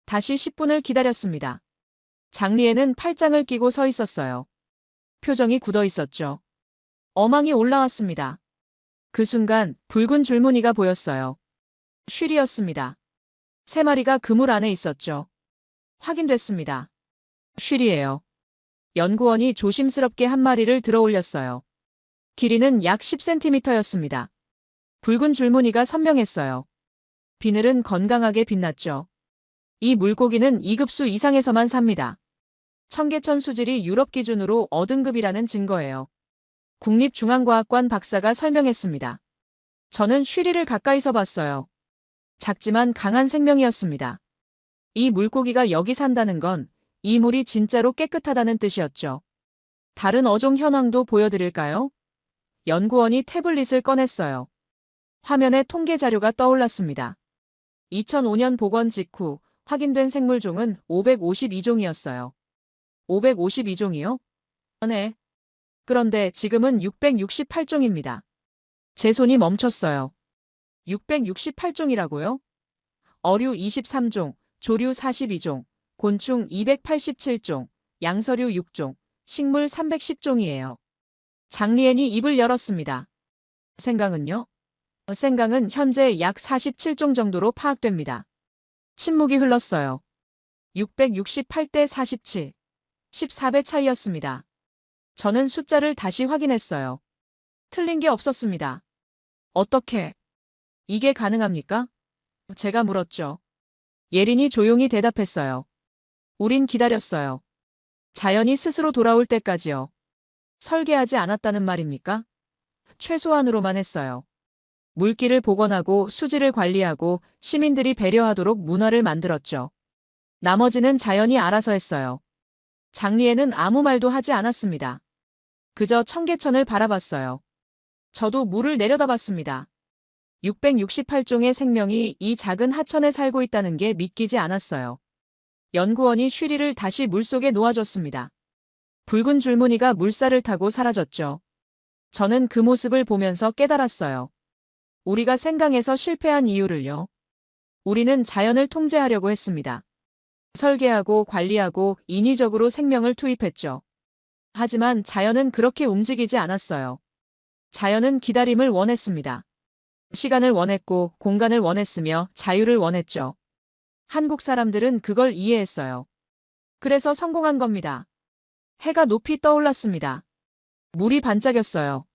다시 10분을 기다렸습니다. 장리에는 팔짱을 끼고 서 있었어요. 표정이 굳어 있었죠. 어망이 올라왔습니다. 그 순간 붉은 줄무늬가 보였어요. 쉬리였습니다. 3마리가 그물 안에 있었죠. 확인됐습니다. 쉬리예요. 연구원이 조심스럽게 한 마리를 들어 올렸어요. 길이는 약 10cm였습니다. 붉은 줄무늬가 선명했어요. 비늘은 건강하게 빛났죠. 이 물고기는 2급수 이상에서만 삽니다. 청계천 수질이 유럽 기준으로 어등급이라는 증거예요. 국립중앙과학관 박사가 설명했습니다. 저는 쉬리를 가까이서 봤어요. 작지만 강한 생명이었습니다. 이 물고기가 여기 산다는 건 이 물이 진짜로 깨끗하다는 뜻이었죠. 다른 어종 현황도 보여드릴까요? 연구원이 태블릿을 꺼냈어요. 화면에 통계 자료가 떠올랐습니다. 2005년 복원 직후 확인된 생물종은 552종이었어요. 552종이요? 네. 그런데 지금은 668종입니다. 제 손이 멈췄어요. 668종이라고요? 어류 23종, 조류 42종, 곤충 287종, 양서류 6종, 식물 310종이에요. 장리엔이 입을 열었습니다. 생강은요? 생강은 현재 약 47종 정도로 파악됩니다. 침묵이 흘렀어요. 668대 47, 14배 차이였습니다. 저는 숫자를 다시 확인했어요. 틀린 게 없었습니다. 어떻게? 이게 가능합니까? 제가 물었죠. 예린이 조용히 대답했어요. 우린 기다렸어요. 자연이 스스로 돌아올 때까지요. 설계하지 않았다는 말입니까? 최소한으로만 했어요. 물길을 복원하고 수질을 관리하고 시민들이 배려하도록 문화를 만들었죠. 나머지는 자연이 알아서 했어요. 장리에는 아무 말도 하지 않았습니다. 그저 청계천을 바라봤어요. 저도 물을 내려다봤습니다. 668종의 생명이 이 작은 하천에 살고 있다는 게 믿기지 않았어요. 연구원이 쉬리를 다시 물속에 놓아줬습니다. 붉은 줄무늬가 물살을 타고 사라졌죠. 저는 그 모습을 보면서 깨달았어요. 우리가 생강에서 실패한 이유를요. 우리는 자연을 통제하려고 했습니다. 설계하고 관리하고 인위적으로 생명을 투입했죠. 하지만 자연은 그렇게 움직이지 않았어요. 자연은 기다림을 원했습니다. 시간을 원했고 공간을 원했으며 자유를 원했죠. 한국 사람들은 그걸 이해했어요. 그래서 성공한 겁니다. 해가 높이 떠올랐습니다. 물이 반짝였어요.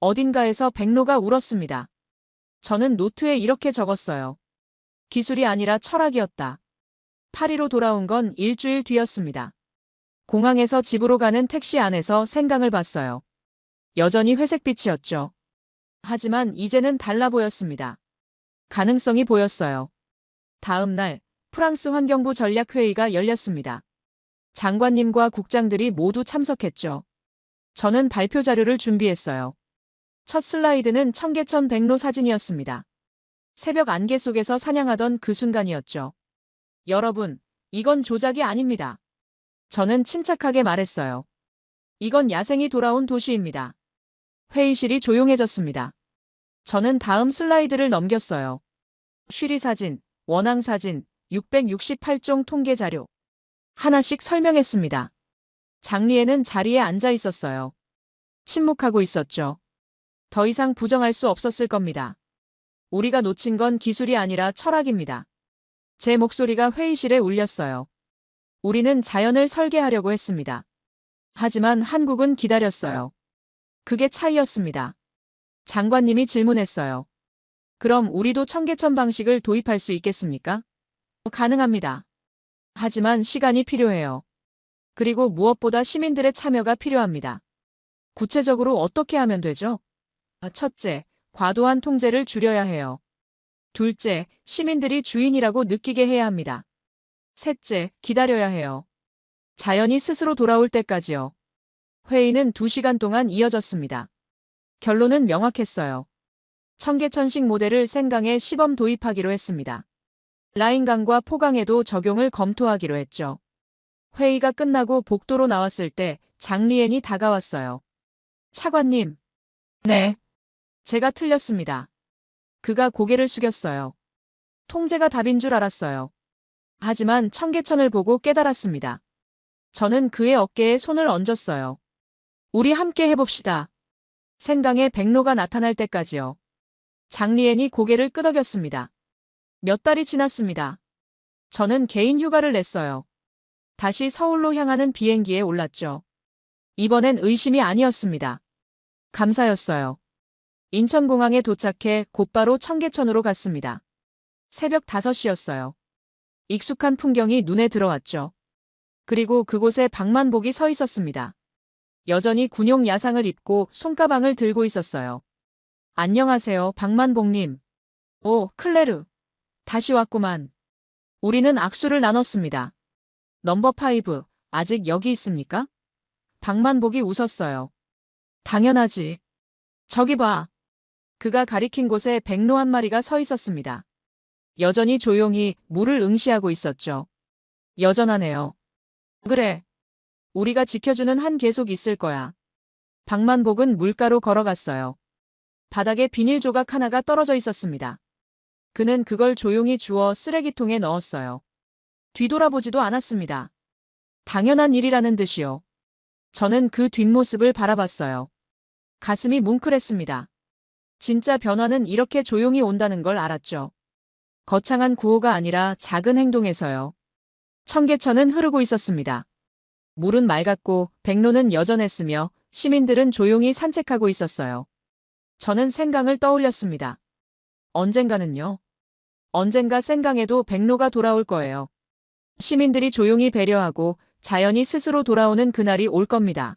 어딘가에서 백로가 울었습니다. 저는 노트에 이렇게 적었어요. 기술이 아니라 철학이었다. 파리로 돌아온 건 일주일 뒤였습니다. 공항에서 집으로 가는 택시 안에서 생강을 봤어요. 여전히 회색빛이었죠. 하지만 이제는 달라 보였습니다. 가능성이 보였어요. 다음 날 프랑스 환경부 전략회의가 열렸습니다. 장관님과 국장들이 모두 참석했죠. 저는 발표 자료를 준비했어요. 첫 슬라이드는 청계천 백로 사진이었습니다. 새벽 안개 속에서 사냥하던 그 순간이었죠. 여러분, 이건 조작이 아닙니다. 저는 침착하게 말했어요. 이건 야생이 돌아온 도시입니다. 회의실이 조용해졌습니다. 저는 다음 슬라이드를 넘겼어요. 쉬리 사진, 원앙 사진, 668종 통계 자료. 하나씩 설명했습니다. 장리에는 자리에 앉아 있었어요. 침묵하고 있었죠. 더 이상 부정할 수 없었을 겁니다. 우리가 놓친 건 기술이 아니라 철학입니다. 제 목소리가 회의실에 울렸어요. 우리는 자연을 설계하려고 했습니다. 하지만 한국은 기다렸어요. 그게 차이였습니다. 장관님이 질문했어요. 그럼 우리도 청계천 방식을 도입할 수 있겠습니까? 가능합니다. 하지만 시간이 필요해요. 그리고 무엇보다 시민들의 참여가 필요합니다. 구체적으로 어떻게 하면 되죠? 첫째, 과도한 통제를 줄여야 해요. 둘째, 시민들이 주인이라고 느끼게 해야 합니다. 셋째, 기다려야 해요. 자연이 스스로 돌아올 때까지요. 회의는 2시간 동안 이어졌습니다. 결론은 명확했어요. 청계천식 모델을 생강에 시범 도입하기로 했습니다. 라인강과 포강에도 적용을 검토하기로 했죠. 회의가 끝나고 복도로 나왔을 때 장리엔이 다가왔어요. 차관님. 네. 제가 틀렸습니다. 그가 고개를 숙였어요. 통제가 답인 줄 알았어요. 하지만 청계천을 보고 깨달았습니다. 저는 그의 어깨에 손을 얹었어요. 우리 함께 해봅시다. 생강에 백로가 나타날 때까지요. 장리엔이 고개를 끄덕였습니다. 몇 달이 지났습니다. 저는 개인 휴가를 냈어요. 다시 서울로 향하는 비행기에 올랐죠. 이번엔 의심이 아니었습니다. 감사였어요. 인천공항에 도착해 곧바로 청계천으로 갔습니다. 새벽 5시였어요. 익숙한 풍경이 눈에 들어왔죠. 그리고 그곳에 박만복이 서 있었습니다. 여전히 군용 야상을 입고 손가방을 들고 있었어요. 안녕하세요, 박만복님. 오, 클레르. 다시 왔구만. 우리는 악수를 나눴습니다. 넘버 5, 아직 여기 있습니까? 박만복이 웃었어요. 당연하지. 저기 봐. 그가 가리킨 곳에 백로 한 마리가 서 있었습니다. 여전히 조용히 물을 응시하고 있었죠. 여전하네요. 그래. 우리가 지켜주는 한 계속 있을 거야. 박만복은 물가로 걸어갔어요. 바닥에 비닐 조각 하나가 떨어져 있었습니다. 그는 그걸 조용히 주워 쓰레기통에 넣었어요. 뒤돌아보지도 않았습니다. 당연한 일이라는 듯이요. 저는 그 뒷모습을 바라봤어요. 가슴이 뭉클했습니다. 진짜 변화는 이렇게 조용히 온다는 걸 알았죠. 거창한 구호가 아니라 작은 행동에서요. 청계천은 흐르고 있었습니다. 물은 맑았고 백로는 여전했으며 시민들은 조용히 산책하고 있었어요. 저는 생강을 떠올렸습니다. 언젠가는요. 언젠가 생강에도 백로가 돌아올 거예요. 시민들이 조용히 배려하고 자연이 스스로 돌아오는 그날이 올 겁니다.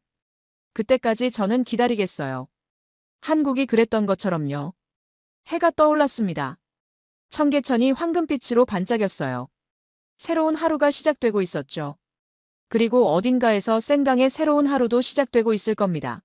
그때까지 저는 기다리겠어요. 한국이 그랬던 것처럼요. 해가 떠올랐습니다. 청계천이 황금빛으로 반짝였어요. 새로운 하루가 시작되고 있었죠. 그리고 어딘가에서 생강의 새로운 하루도 시작되고 있을 겁니다.